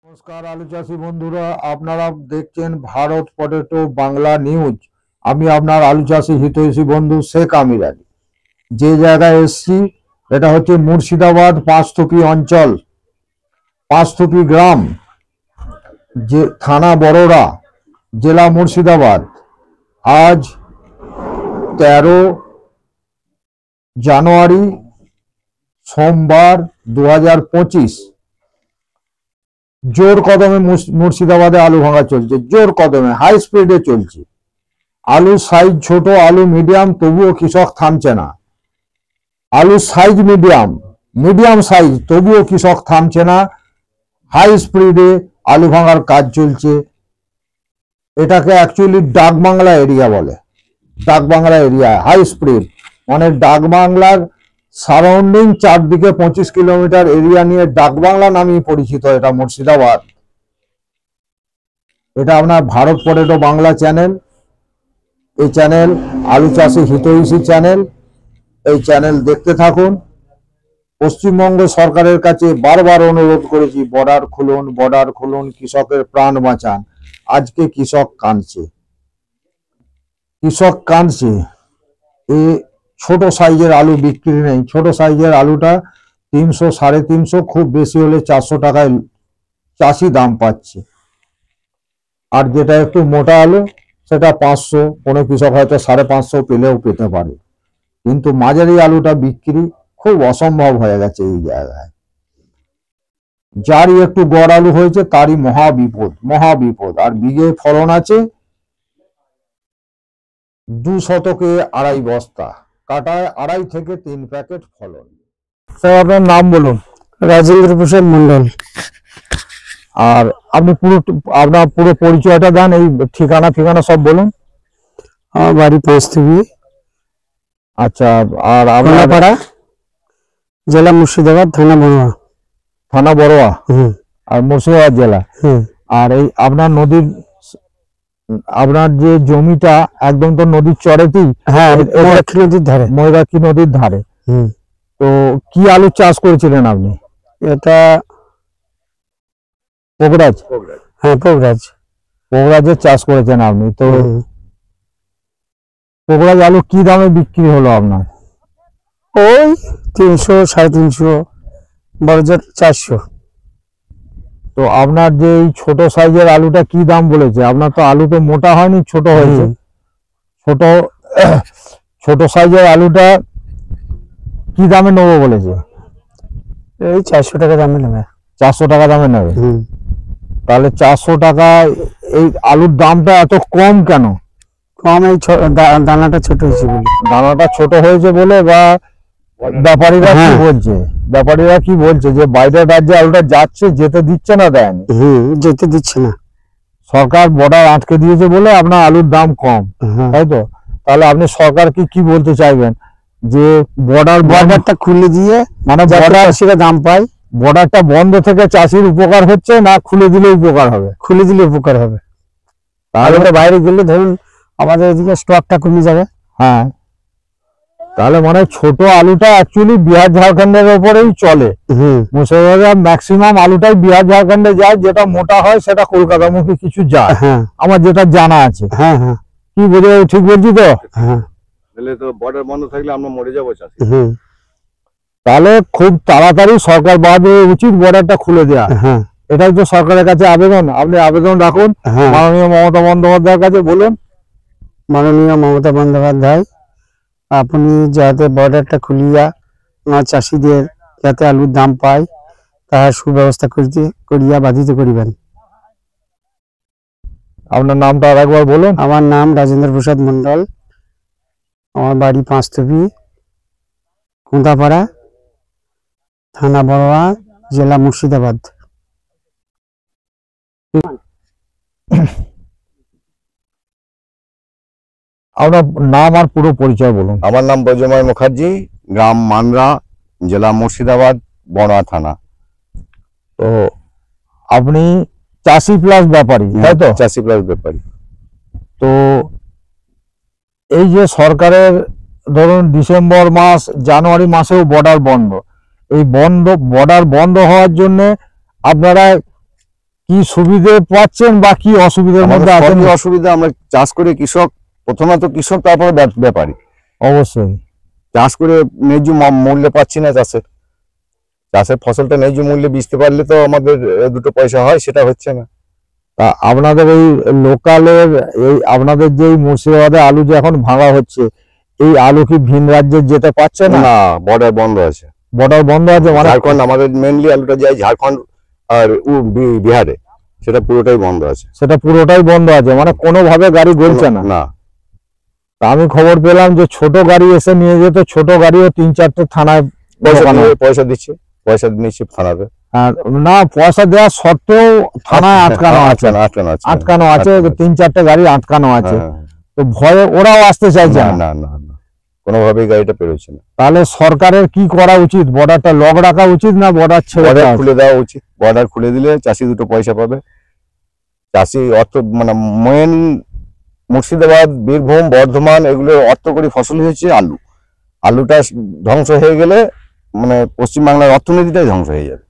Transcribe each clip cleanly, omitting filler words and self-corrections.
নমস্কার আলু চাষী বন্ধুরা, আপনারা দেখছেন ভারত পটেটো বাংলা নিউজ। আমি আপনার আলু চাষী হিতৈষী বন্ধু শেখ আমির আলী। যে জায়গায় এসছি এটা হচ্ছে মুর্শিদাবাদ পাঁচথুপি অঞ্চল, পাঁচথুপি গ্রাম, যে থানা বড়রা, জেলা মুর্শিদাবাদ। আজ 13 জানুয়ারি সোমবার 2025। জোর কদমে মুর্শিদাবাদে আলু ভাঙা চলছে, জোর কদমে হাই স্পিডে চলছে। আলু সাইজ ছোট, আলু মিডিয়াম, তবুও কৃষক থামছে না। আলু সাইজ মিডিয়াম সাইজ, তবুও কৃষক থামছে না। হাই স্পিডে আলু ভাঙার কাজ চলছে। এটাকে অ্যাকচুয়ালি ডাকবাংলা এরিয়া বলে। ডাকবাংলা এরিয়া হাই স্পিড মানে ডাকবাংলার সারাউন্ডিং চারদিকে 25 কিলোমিটার এরিয়া নিয়ে ডাকবাংলা নামেই পরিচিত এটা মুর্শিদাবাদ। এটা আপনার ভারত পটেটো বাংলা চ্যানেল। এই চ্যানেল আলু চাষী হিতৈষী চ্যানেল। এই চ্যানেল দেখতে থাকুন। পশ্চিমবঙ্গ সরকারের কাছে বারবার অনুরোধ করেছি, বর্ডার খুলুন, কৃষকের প্রাণ বাঁচান। আজকে কৃষক কাঁদছে। এই ছোট সাইজের আলু বিক্রি নেই। ছোট সাইজের আলুটা 300, 350, খুব বেশি হলে 400 টাকায় চাষি দাম পাচ্ছে। আর যেটা একটু মোটা আলু সেটা 500, কোনো কৃষক হয়তো 550 পেলেও পেতে পারে। কিন্তু মাঝারি আলুটা বিক্রি খুব অসম্ভব হয়ে গেছে এই জায়গায়। যারই একটু গড় আলু হয়েছে তারই মহাবিপদ। আর বিঘে ফলন আছে 2 শতকে 2.5 বস্তা, কাটায় 2.5 থেকে 3 প্যাকেট ফলন। স্যার আপনার নাম বলুন। রাজেন্দ্র প্রসাদ মন্ডল। আর আপনি আপনার পুরো পরিচয়টা দেন, এই ঠিকানা সব বলুন। আমার বাড়ি পাঁচথুপি। আচ্ছা, আর আপনার পাড়া, জেলা মুর্শিদাবাদ, থানা বড়োয়া। আর মুর্শিদাবাদ জেলা। আর এই আপনার যে জমিটা একদম তো নদীর চরেতেই। হ্যাঁ, ময়ূরাক্ষী নদীর ধারে। তো কি আলু চাষ করেছিলেন আপনি? এটা পোগরাজ। হ্যাঁ, পোগরাজের চাষ করেছেন আপনি। তো পোগরাজ আলু কি দামে বিক্রি হলো আপনার? ওই 300, 350, বড়জোর 400। তো আপনার যে এই ছোট সাইজের আলুটা কি দাম বলেছে? আপনার তো আলু তো মোটা হয়নি, ছোট হয়েছে। ছোট সাইজের আলুটা কি দামে নেবো বলেছে? এই 400 টাকা দামে নেবে। 400 টাকা দামে নেবে? তাহলে 400 টাকায় এই আলুর দামটা এত কম কেন? কম এই দানাটা ছোট হয়েছে বলে। দানাটা ছোট হয়েছে বলে, বা ব্যাপারীরা কি বলছে যে বাইরের রাজ্যে আলুটা যাচ্ছে, যেতে দিচ্ছে না? দেয়নি, যেতে দিচ্ছে না। সরকার বর্ডার আটকে দিয়েছে বলে আপনার আলুর দাম কম, তাই তো? তাহলে আপনি সরকারকে কি বলতে চাইবেন? যে বর্ডারটা খুলে দিয়ে, মানে চাষিরা দাম পায়। বর্ডারটা বন্ধ থেকে চাষির উপকার হচ্ছে না খুলে দিলে উপকার হবে? খুলে দিলে উপকার হবে। তাহলে বাইরে গেলে ধরুন আমাদের এদিকে স্টকটা কমে যাবে। হ্যাঁ, তাহলে মানে ছোট আলুটা অ্যাকচুয়ালি বিহার ঝাড়খণ্ডের ওপরেই চলে। মুর্শিদাবাদ ম্যাক্সিমাম আলুটাই বিহার ঝাড়খণ্ডে যায়, যেটা মোটা হয় সেটা কলকাতামুখী কিছু যায়। আমার যেটা জানা আছে। কি বোঝা, ঠিক বলছি তো? তাহলে তো বর্ডার বন্ধ থাকলে আমরা মরে যাবো চাষি। তাহলে খুব তাড়াতাড়ি সরকার উচিত বর্ডারটা খুলে দেওয়া। এটাই তো সরকারের কাছে আবেদন। আপনি আবেদন রাখুন মাননীয় মমতা বন্দ্যোপাধ্যায়ের কাছে। বলুন, মাননীয় মমতা বন্দ্যোপাধ্যায়, আপনি যাতে বর্ডারটা খুলিয়া আমার চাষিদের যাতে আলুর দাম পায় তাহার সুব্যবস্থা করিয়া বাধিত করিবেন। আপনার নামটা আর একবার বলুন। আমার নাম রাজেন্দ্র প্রসাদ মন্ডল। আমার বাড়ি পাঁচথুপি, কুঁদাপাড়া, থানা বড়োয়া, জেলা মুর্শিদাবাদ। আপনার নাম আর পুরো পরিচয় বলুন। আমার নাম ব্রজময় মুখার্জি, গ্রাম মানরা, জেলা মুর্শিদাবাদ, বড়োয়া থানা। তো আপনি চাষি প্লাস ব্যাপারী, তাই তো? চাষি প্লাস ব্যাপারী। তো এই যে সরকারের ধরুন ডিসেম্বর মাস, জানুয়ারি মাসেও বর্ডার বন্ধ। এই বর্ডার বন্ধ হওয়ার জন্য আপনারা কি সুবিধে পাচ্ছেন বা কি অসুবিধার মধ্যে আমাদের আছেন? সবই অসুবিধা, আমরা চাষ করে কৃষক, প্রথমত কৃষক, তারপরে ব্যাপারী। অবশ্যই চাষ করে ন্যায্য মূল্য পাচ্ছি না, চাষের ফসলটা ন্যায্য মূল্যে বেচতে পারলে তো আমাদের দুটো পয়সা হয়, সেটা হচ্ছে না। তা আপনাদের এই লোকালের এই আপনাদের যে মুর্শিদাবাদে আলু যে এখন ভাঙা হচ্ছে, এই আলু কি ভিন রাজ্যে যেতে পারছে না? না, বর্ডার বন্ধ আছে। বর্ডার বন্ধ আছে মানে ঝাড়খণ্ড, আমাদের মেনলি আলুটা যায় ঝাড়খণ্ড আর বিহারে, সেটা পুরোটাই বন্ধ আছে। সেটা পুরোটাই বন্ধ আছে, মানে কোনোভাবে গাড়ি গলছে না। না, তা আমি খবর পেলাম যে ছোট গাড়ি এসে নিয়ে যেত, ছোট গাড়িও 3-4টে থানায় পয়সা দিচ্ছে, পয়সা নিচ্ছে থানাতে। আর না, পয়সা দেওয়া সত্ত্বেও থানায় আটকানো আছে, আটকানো আছে 3-4টে গাড়ি আটকানো আছে। তো ভয়ে ওরাও আসতে চাইছে না। না না না, কোনোভাবেই গাড়িটা পেরোচ্ছে না। তাহলে সরকারের কি করা উচিত? বর্ডারটা লক রাখা উচিত না বর্ডার ছেড়ে দেওয়া উচিত? খুলে দেওয়া উচিত। বর্ডার খুলে দিলে চাষি দুটো পয়সা পাবে। চাষি অর্থ, মানে মেন মুর্শিদাবাদ, বীরভূম, বর্ধমান, এগুলো অর্থকরী ফসল হচ্ছে আলু। আলুটা ধ্বংস হয়ে গেলে মানে পশ্চিমবাংলার অর্থনীতিটাই ধ্বংস হয়ে যাবে।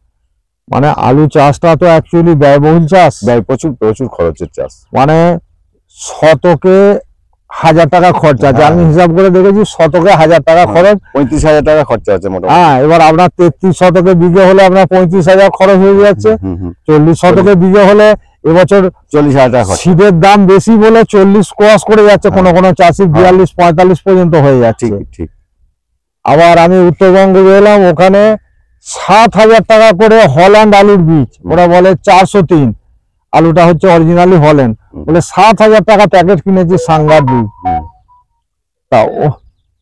মানে আলু চাষটা তো অ্যাকচুয়ালি ব্যয়বহুল চাষ, প্রচুর প্রচুর খরচের চাষ। মানে শতকে 1000 টাকা খরচা আছে। আমি হিসাব করে দেখেছি শতকে 1000 টাকা খরচ, 35,000 টাকা খরচা আছে মোটামুটি। হ্যাঁ, এবার আপনার 33 শতকে বিঘে হলে আপনার 35,000 খরচ হয়ে যাচ্ছে। 40 শতকে বিঘে হলে এবছর 40,000 টাকা খরচা। সিডের দাম বেশি বলে 40 ক্রস করে যাচ্ছে, কোনো কোনো চাষি 42-45 পর্যন্ত হয়ে যাচ্ছে। ঠিক ঠিক। আবার আমি উত্তরবঙ্গ গেলাম, ওখানে 7,000 টাকা করে হল্যান্ড আলুর বীজ, ওরা বলে 403, আলুটা হচ্ছে অরিজিনালি হল্যান্ড, বলে 7,000 টাকা প্যাকেট কিনেছি সাংঘাত বীজ। তা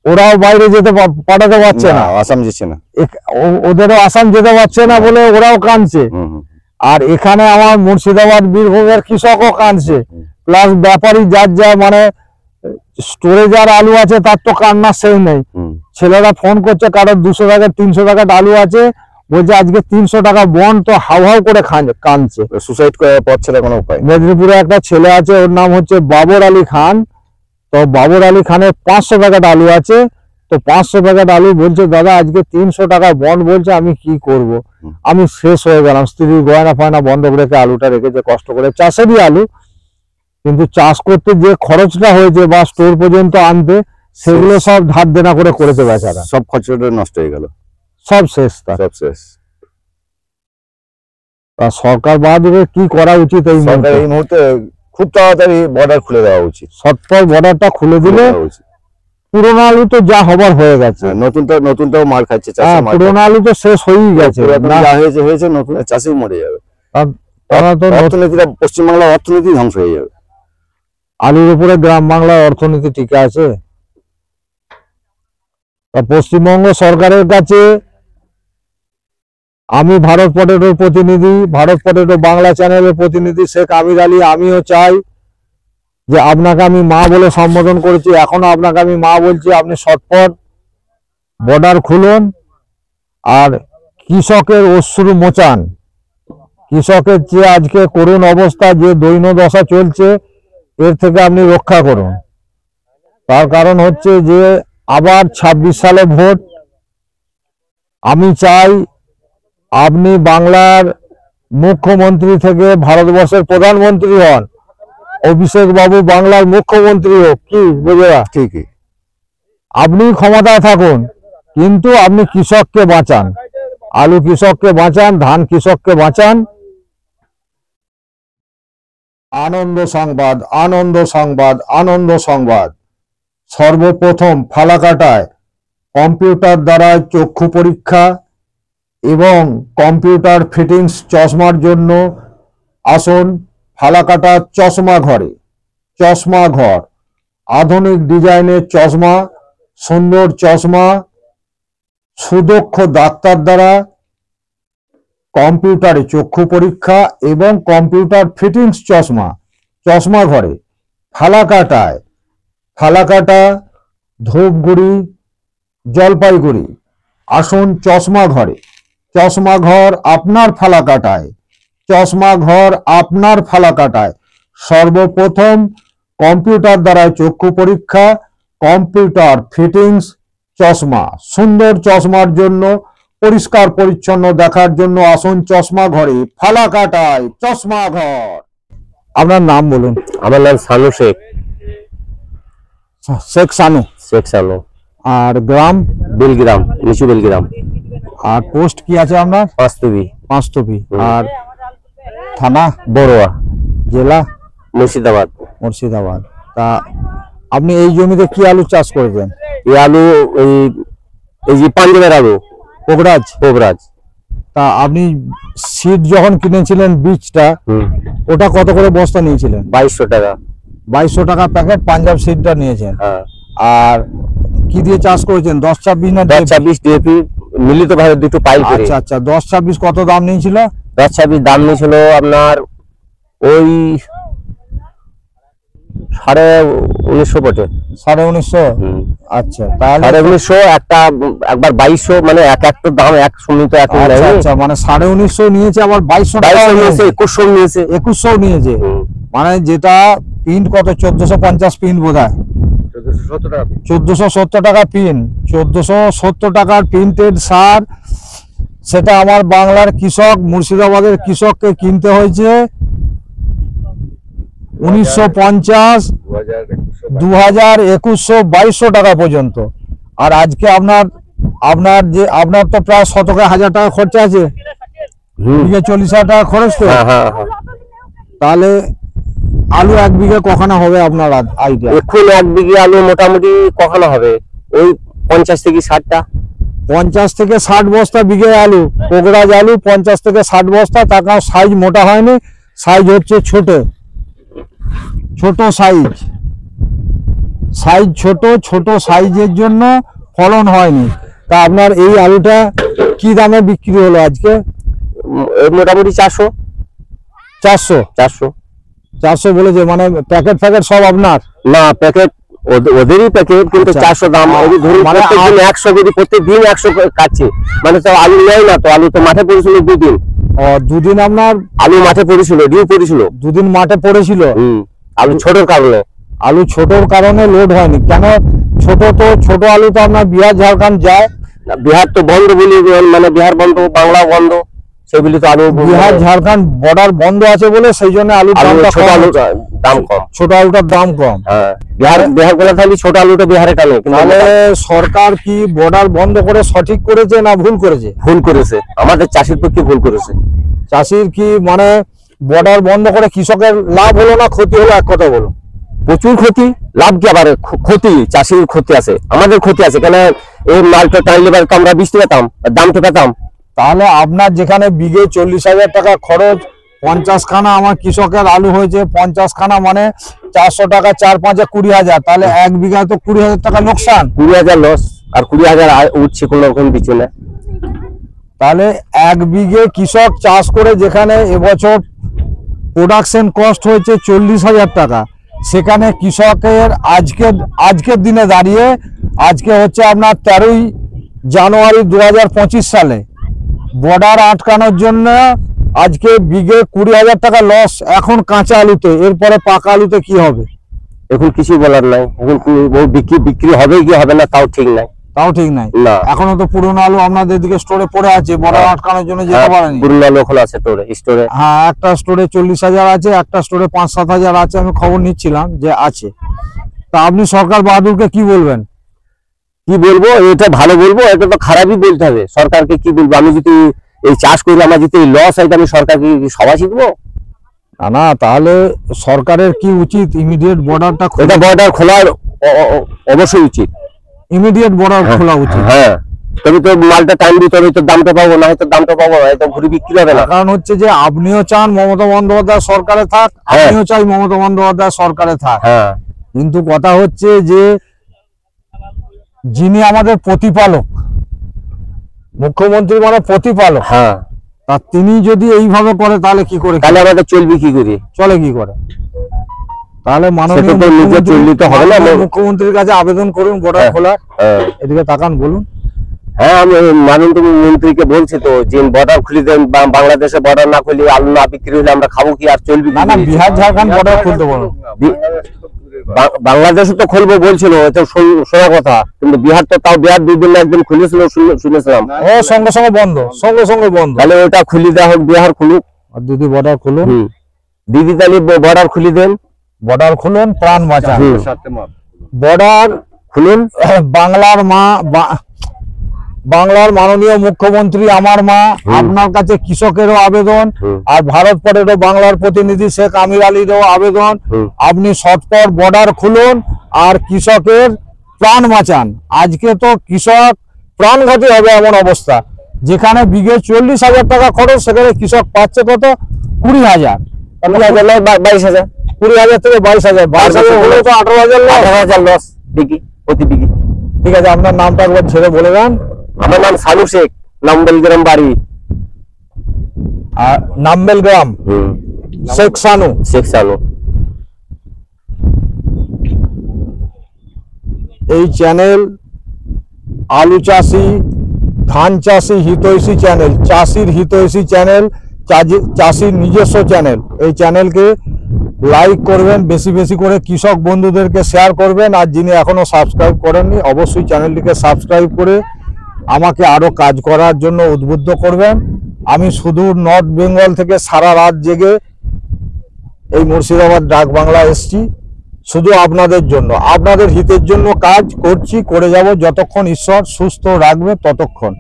ওরাও বাইরে যেতে পাঠাতে পারছে না, আসাম যাচ্ছে না, ওদেরও আসাম যেতে পারছে না বলে ওরাও কাঁদছে। আর এখানে আমার মুর্শিদাবাদ, বীরভূমের কৃষকও কাঁদছে, প্লাস ব্যাপারী যার যা মানে স্টোরেজ আর আলু আছে তার তো কান্নার শেষ নেই। ছেলেরা ফোন করছে, কারোর 200 টাকা 300 টাকা আলু আছে, বলছে আজকে 300 টাকা বন, তো হাউ হাউ করে কাঁদছে। সুসাইড করার পর ছেলে কোনো উপায়। মেদিনীপুরে একটা ছেলে আছে, ওর নাম হচ্ছে বাবর আলী খান। তো বাবর আলী খানের 500 প্যাকেট আলু আছে, তো 500 প্যাকেট আলু বলছে দাদা আজকে 300 টাকা বন, বলছে আমি কি করব, আমি শেষ হয়ে গেলাম। স্ত্রীর গয়না ফয়না বন্ধ রেখে আলুটা রেখেছে, কষ্ট করে, চাষেরই আলু, কিন্তু চাষ করতে যে খরচটা হয়েছে বা স্টোর পর্যন্ত আনতে, সেগুলো সব ধার দেনা করে করেছে বেচারা, সব খরচটা নষ্ট হয়ে গেল, সব শেষ তার। সব শেষ। তা সরকার বাহাদুরের কি করা উচিত? এই মুহূর্তে খুব তাড়াতাড়ি বর্ডার খুলে দেওয়া উচিত। সত্তর বর্ডারটা খুলে দিলে, পুরোনো আলু তো যা হবার হয়ে গেছে, নতুনটাও মার খাচ্ছে, পুরোনো আলু তো শেষ হয়েই গেছে, যা হয়েছে নতুন চাষি মরে যাবে। অর্থনীতিটা, পশ্চিমবাংলার অর্থনীতি ধ্বংস হয়ে যাবে। আলুর উপরে গ্রাম বাংলার অর্থনীতি টিকে আছে। পশ্চিমবঙ্গ সরকারের কাছে আমি ভারত পটেটোর প্রতিনিধি, ভারত পটেটো বাংলা চ্যানেলের প্রতিনিধি শেখ আমির আলী, আমিও চাই যে আপনাকে আমি মা বলে সম্বোধন করেছি, এখনো আপনাকে আমি মা বলছি, আপনি সৎপর বর্ডার খুলুন আর কৃষকের অশ্রু মোচান। কৃষকের যে আজকে করুণ অবস্থা, যে দৈন্যদশা চলছে, এর থেকে আপনি রক্ষা করুন। তার কারণ হচ্ছে যে আবার 26 সালে ভোট, আমি চাই আপনি বাংলার মুখ্যমন্ত্রী থেকে ভারতবর্ষের প্রধানমন্ত্রী হন, অভিষেক বাবু বাংলার মুখ্যমন্ত্রী হোক, কি বুঝলা, ঠিকই, আপনি ক্ষমতায় থাকুন, কিন্তু আপনি কৃষককে বাঁচান, আলু কৃষককে বাঁচান, ধান কৃষককে বাঁচান। আনন্দ সংবাদ, আনন্দ সংবাদ, আনন্দ সংবাদ। সর্বপ্রথম ফালাকাটায় কম্পিউটার দ্বারা চক্ষু পরীক্ষা এবং কম্পিউটার ফিটিংস চশমার জন্য আসুন ফালাকাটা চশমা ঘরে। চশমা ঘর, আধুনিক ডিজাইনের চশমা, সুন্দর চশমা, সুদক্ষ ডাক্তার দ্বারা কম্পিউটারে চক্ষু পরীক্ষা এবং কম্পিউটার ফিটিংস চশমা। চশমা ঘরে ফালাকাটায়, ফালাকাটা, ধূপগুড়ি, জলপাইগুড়ি। আসুন চশমা ঘরে। চশমা ঘর আপনার ফালাকাটায়, চশমা ঘর আপনার ফালাকাটায়। সর্বপ্রথম কম্পিউটার দ্বারা চক্ষু পরীক্ষা, কম্পিউটার ফিটিংস চশমা। সুন্দর চশমার জন্য পরিষ্কার পরিচ্ছন্ন দেখার জন্য আসুন চশমা ঘরে, ফালাকাটায় চশমা ঘর। আপনার নাম বলুন। আমার নাম সানু শেখ। শেখ সানু। শেখ সানু। আর গ্রাম? বেলগ্রাম, নিচু বেলগ্রাম। আর পোস্ট কি আছে আপনার? পাঁচতবি। পাঁচতবি। আর থানা? বড়ুয়া। জেলা? মুর্শিদাবাদ। মুর্শিদাবাদ। তা আপনি এই জমিতে কি আলু চাষ করেছেন? এই আলু এই যে পাঞ্জাবের আলু, পোগরাজ। পোগরাজ। তা আপনি সিড যখন কিনেছিলেন বীজটা, ওটা কত করে বস্তা নিয়েছিলেন? 2200 টাকা। 2200 টাকা প্যাকেট পাঞ্জাব সিডটা নিয়েছেন। হ্যাঁ। আর কি দিয়ে চাষ করেছেন? 10-26 না 10-26 ডিএপি মিলিত ভাবে দুটো পাইল করে। আচ্ছা আচ্ছা। 10-26 কত দাম নিয়েছিল? 10-26 দাম নিয়েছিল আপনার ওই 1950 বটে। 1950? আচ্ছা, তাহলে 1950 একটা একবার 2200, মানে এক একটা দাম এক সীমিত এক আচ্ছা আচ্ছা, মানে 1950 নিয়েছে, আবার 2200 টাকা নিয়েছে, 2100 নিয়েছে, 2100 নিয়েছে। মানে যেটা প্রিন্ট কত 1450 প্রিন্ট বোধহয়, 1470 টাকা প্রিন্ট। 1470 টাকার প্রিন্টেড সার, সেটা আমার বাংলার কৃষক, মুর্শিদাবাদের কৃষককে কিনতে হয়েছে 1950, 2000, 2100, 2200 টাকা পর্যন্ত। আর আজকে আপনার তো প্রায় শতকে 1000 টাকা খরচা আছে, 40,000 টাকা খরচ তো। তাহলে আলু 1 বিঘে কখানা হবে আপনার আইডিয়া? এখন 1 বিঘে আলু মোটামুটি কখানা হবে? ওই 50 থেকে 60টা। 50 থেকে 60 বস্তা বিঘে আলু, পোগরাজ আলু 50 থেকে 60 বস্তা। তার কারণ সাইজ মোটা হয়নি, সাইজ হচ্ছে ছোট সাইজ, ছোট সাইজের জন্য ফলন হয়নি। তা আপনার এই আলুটা কি দামে বিক্রি হলো আজকে? মোটামুটি 400 বলেছে। মানে প্যাকেট সব আপনার? না, প্যাকেট ওদেরই প্যাকেট, কিন্তু 400 দাম। মানে 100 যদি প্রত্যেকদিন 100 কাটছে, মানে তো আলু নেয় না তো। আলু তো মাঠে পড়েছিল 2 দিন। দুদিন আপনার আলু মাঠে পড়েছিল, ডিউ পড়েছিল, 2 দিন মাঠে পড়েছিল। আলু ছোটর কারণে লোড হয়নি। কেন ছোট আলু তো আপনার বিহার ঝাড়খণ্ড যায়। বিহার তো বন্ধ বলি, মানে বিহার বন্ধ, বাংলা বন্ধ, সেগুলি তো আলু বিহার ঝাড়খণ্ড বর্ডার বন্ধ আছে বলে সেই জন্য ছোট আলুটার দাম কম। বিহার বলে তাহলে ছোট আলুটা বিহারে টানে। তাহলে সরকার কি বর্ডার বন্ধ করে সঠিক করেছে না ভুল করেছে? ভুল করেছে, আমাদের চাষির পক্ষে ভুল করেছে। চাষির কি মানে বর্ডার বন্ধ করে কৃষকের লাভ হলো না ক্ষতি হলো? এক কথা বলো। প্রচুর ক্ষতি, লাভ কি আবার ক্ষতি? চাষির ক্ষতি আছে, আমাদের ক্ষতি আছে। কেন এই মালটা টাইলে তো আমরা 20 পেতাম, দামটা পেতাম। তাহলে আপনার যেখানে বিঘে 40,000 টাকা খরচ, 50 খানা আমার কৃষকের আলু হয়েছে, 50 খানা মানে 400 টাকা, 4-5 20,000। তাহলে 1 বিঘায় তো 20,000 টাকা লোকসান। 20,000 লস, আর 20,000 উঠছে কোন রকম পিছনে। তাহলে 1 বিঘে কৃষক চাষ করে যেখানে এবছর প্রোডাকশন কস্ট হয়েছে 40,000 টাকা, সেখানে কৃষকের আজকের দিনে দাঁড়িয়ে, আজকে হচ্ছে আপনার 13ই জানুয়ারি 2025 সালে, বর্ডার আটকানোর জন্য আজকে বিঘে 20,000 টাকা লস এখন কাঁচা আলুতে। এরপরে পাকা আলুতে কি হবে এখন কিছু বলার নাই। এখন বিক্রি হবে কি হবে না তাও ঠিক নাই। এখনো তো পুরনো আলু আপনাদের দিকে স্টোরে পড়ে আছে, বর্ডার আটকানোর জন্য যেতে পারেনি। পুরনো আলু এখন আছে স্টোরে। হ্যাঁ, একটা স্টোরে 40,000 আছে, একটা স্টোরে 5-7 আছে। আমি খবর নিচ্ছিলাম যে আছে। তা আপনি সরকার বাহাদুরকে কি বলবেন? কি বলবো, এটা ভালো বলবো, এটা তো খারাপই বলতে হবে। সরকারকে কি বলবো? আমি যদি এই চাষ করি, আমার যদি লস হয়, আমি সরকারকে সবাই শিখবো না? তাহলে সরকারের কি উচিত? ইমিডিয়েট বর্ডারটা খোলা অবশ্যই উচিত। ইমিডিয়েট বর্ডার খোলা উচিত। হ্যাঁ, তবে তো মালটা টাইম দিতে হবে, তো দামটা পাবো, না হয়তো দামটা পাবো, হয়তো ঘুরে বিক্রি হবে না। কারণ হচ্ছে যে আপনিও চান মমতা বন্দ্যোপাধ্যায় সরকারে থাক, আমিও চাই মমতা বন্দ্যোপাধ্যায় সরকারে থাক। কিন্তু কথা হচ্ছে যে যিনি আমাদের প্রতিপালক, মুখ্যমন্ত্রী মানে প্রতিপালক, তা তিনি যদি এইভাবে করে তাহলে কি করে? তাহলে আমাদের চলবে কি করে? চলে কি করে? তাহলে মাননীয় মুখ্যমন্ত্রীর কাছে আবেদন করুন বর্ডার খোলার। এদিকে তাকান, বলুন। হ্যাঁ, আমি মাননীয় মন্ত্রীকে বলছি তো যে বর্ডার খুলে দেন, বাংলাদেশে বর্ডার না খুলে আলু না বিক্রি হলে আমরা খাবো কি? আর চলবে না? বিহার ঝাড়খণ্ড বর্ডার খুলতে বলুন। বাংলাদেশে তো খুলবো বলছিল, এটা শোনা কথা, কিন্তু বিহার তো তাও বিহার 2 দিন একদিন খুলেছিল শুনেছিলাম। ও সঙ্গে সঙ্গে বন্ধ, সঙ্গে সঙ্গে বন্ধ। তাহলে ওটা খুলে দেওয়া হোক, বিহার খুলুক। আর দিদি বর্ডার খুলুন, দিদি তাহলে বর্ডার খুলে দেন, বর্ডার খুলুন, প্রাণ বাঁচান। হুম। বর্ডার খুলুন। বাংলার মা, বাংলার মাননীয় মুখ্যমন্ত্রী আমার মা, আপনার কাছে কৃষকেরও আবেদন, আর ভারত পরেরও বাংলার প্রতিনিধি শেখ আমির আলীরও আবেদন, আপনি সৎপর বর্ডার খুলুন আর কৃষকের প্রাণ বাঁচান। আজকে তো কৃষক প্রাণঘাতী হবে এমন অবস্থা, যেখানে বিঘে 40,000 টাকা খরচ, সেখানে কৃষক পাচ্ছে কত? 20,000। 22,000, 20,000 থেকে 22,000, 22,000 হলে তো 18,000 লস। 18,000 লস বিঘি, প্রতি বিঘি। ঠিক আছে, আপনার নামটা একবার ছেড়ে বলে দেন। আমার নাম সানু শেখ, নামবেল গ্রাম বাড়ি। আর নামবেল গ্রাম, শেখ সানু। শেখ সানু। এই চ্যানেল আলু চাষি, ধান চাষি হিতৈষী চ্যানেল, চাষির হিতৈষী চ্যানেল, চাষির নিজস্ব চ্যানেল। এই চ্যানেলকে লাইক করবেন, বেশি বেশি করে কৃষক বন্ধুদেরকে শেয়ার করবেন। আর যিনি এখনো সাবস্ক্রাইব করেননি, অবশ্যই চ্যানেলটিকে সাবস্ক্রাইব করে আমাকে আরো কাজ করার জন্য উদ্বুদ্ধ করবেন। আমি সুদূর নর্থ বেঙ্গল থেকে সারা রাত জেগে এই মুর্শিদাবাদ ডাক বাংলা এসছি, শুধু আপনাদের জন্য, আপনাদের হিতের জন্য কাজ করছি, করে যাব যতক্ষণ ঈশ্বর সুস্থ রাখবে ততক্ষণ।